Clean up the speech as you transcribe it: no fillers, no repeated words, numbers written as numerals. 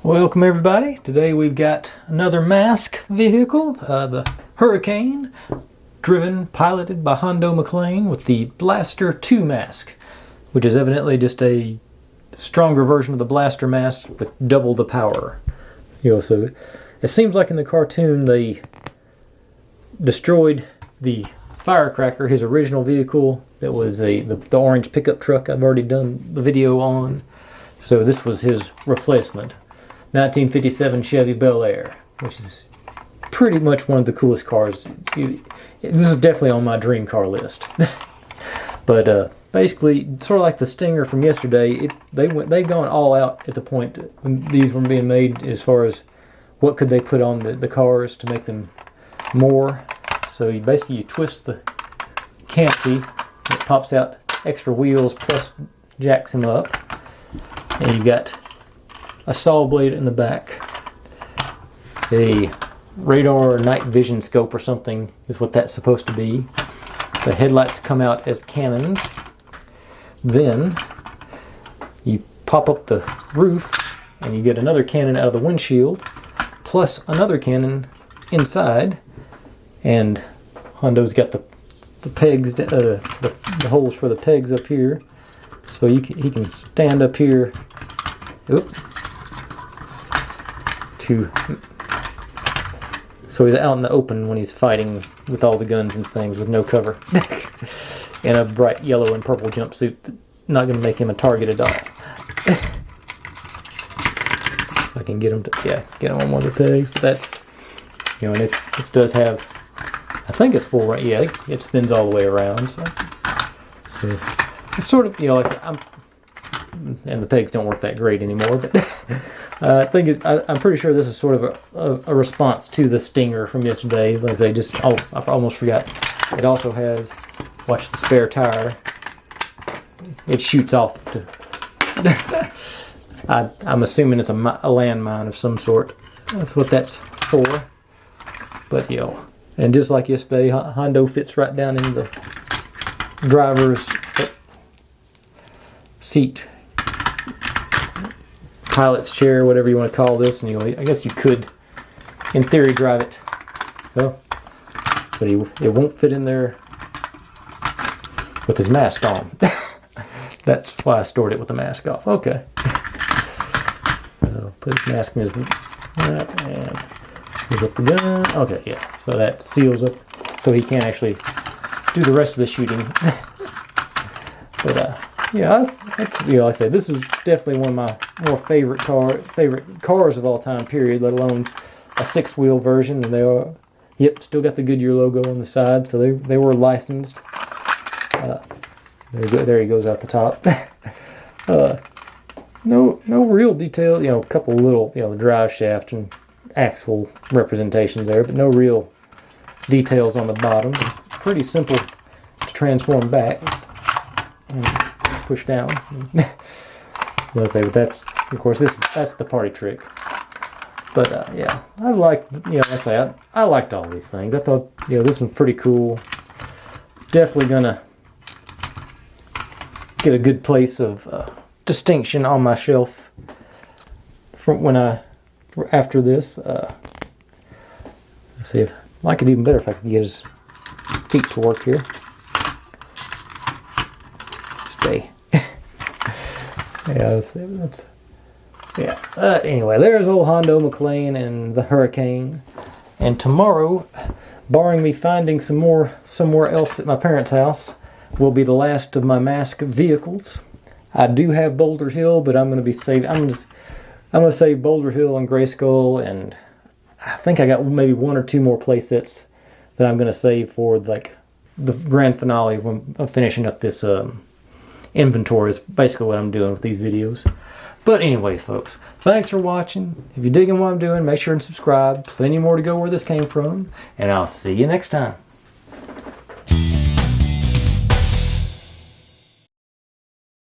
Welcome everybody. Today we've got another M.A.S.K vehicle, the Hurricane, piloted by Hondo McLean with the Blaster 2 M.A.S.K, which is evidently just a stronger version of the Blaster M.A.S.K with double the power. So it seems like in the cartoon they destroyed the Firecracker, his original vehicle that was the orange pickup truck I've already done the video on. So this was his replacement. 1957 Chevy Bel Air, which is pretty much one of the coolest cars. This is definitely on my dream car list. But basically, sort of like the Stinger from yesterday, they've gone all out at the point when these were being made as far as what could they put on the cars to make them more. So you basically twist the canopy, it pops out extra wheels plus jacks them up, and you got a saw blade in the back, a radar or night vision scope or something is what that's supposed to be. The headlights come out as cannons. Then you pop up the roof and you get another cannon out of the windshield plus another cannon inside, and Hondo's got the pegs, the holes for the pegs up here, so he can stand up here. So he's out in the open when he's fighting with all the guns and things with no cover. In a bright yellow and purple jumpsuit that's not going to make him a target at all. If I can get him to, get him on one of the pegs. But that's, and this does have, I think it's full, it spins all the way around. So it's sort of, and the pegs don't work that great anymore, but I'm pretty sure this is sort of a response to the Stinger from yesterday. As I almost forgot, it also has, watch the spare tire, it shoots off to, I'm assuming it's a landmine of some sort. That's what that's for. But and just like yesterday, Hondo fits right down in the driver's seat, pilot's chair, whatever you want to call this, and I guess you could, in theory, drive it. Well, but it won't fit in there with his mask on. That's why I stored it with the mask off. Okay. So put his mask in his and he's up the gun. Okay, yeah. So that seals up, so he can't actually do the rest of the shooting. But that's, like I said, this is definitely one of my more favorite cars of all time, period, let alone a 6-wheel version. And they are, still got the Goodyear logo on the side, so they were licensed. There he goes out the top. No real detail, a couple little, drive shaft and axle representations there, but no real details on the bottom. It's pretty simple to transform back and push down. But that's, of course, that's the party trick. But I like, I liked all these things. I thought, this one's pretty cool. Definitely gonna get a good place of distinction on my shelf from after this. Let's see, if I like it even better if I could get his feet to work here. Stay. Anyway, there's old Hondo McLean and the Hurricane. And tomorrow, barring me finding some more somewhere else at my parents' house, will be the last of my M.A.S.K vehicles. I do have Boulder Hill, but I'm going to be saving. I'm going to save Boulder Hill and Grayskull, and I think I got maybe one or two more play sets that I'm going to save for the grand finale of finishing up this inventory. Is basically what I'm doing with these videos. But anyways, folks, thanks for watching. If you're digging what I'm doing, make sure and subscribe. Plenty more to go where this came from, and I'll see you next time.